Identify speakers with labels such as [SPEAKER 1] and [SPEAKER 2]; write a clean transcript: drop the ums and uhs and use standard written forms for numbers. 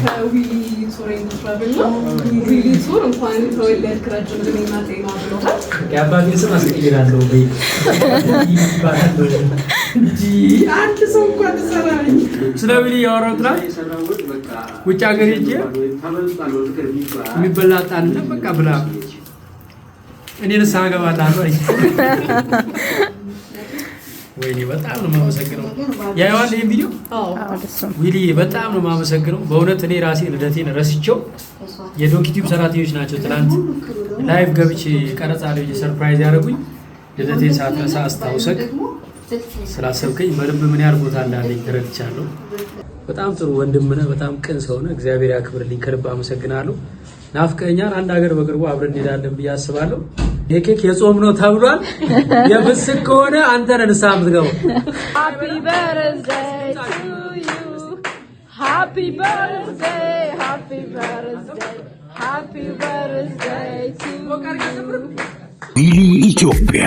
[SPEAKER 1] ከዊሊ ቱሬን ትራቭል ነው ዊሊ ቱር እንኳን ተወለድክ ረጅም እድሜና ጤና ብሎሃል
[SPEAKER 2] ያባቴ ስም አስቀይራለሁ እንጂ አንተ ሰው እንኳን ተሰራኝ ስለ ዊሊ ያወራሁት ላይ ውጭ ሀገር ሄጄ የሚበላ ጣል በቃ ብላ እኔ ንስሓ እገባለሁ ወይኔ በጣም ነው የማመሰግነው ያያዋል ይሄን ቪዲዮ ዊሊ በጣም ነው የማመሰግነው በእውነት እኔ ራሴ ልደቴን ረስቼው የዶንኪቲዩብ ሰራተኞች ናቸው ትናንት ላይቭ ገብቼ ቀረጻ ላይ ሰርፕራይዝ ያደረጉኝ ልደቴን ሳትረሳ አስታውሰክ ስላሰብከኝ በልብ ምን ያህል ቦታ እንዳለኝ ተረድቻለሁ በጣም ጥሩ ወንድም ነህ በጣም ቅን ሰው ነህ እግዚአብሔር ያክብርልኝ ከልብ አመሰግናለሁ ናፍቀኛል አንድ ሀገር በቅርቡ አብረን እንሄዳለን ብዬ አስባለሁ የኬክ የጾም ነው ተብሏል የፍስክ ከሆነ አንተ ነህ ንስሓ የምትገባው
[SPEAKER 3] Happy birthday to you Happy birthday Happy birthday Happy birthday to you
[SPEAKER 4] ዊሊ ኢትዮጵያ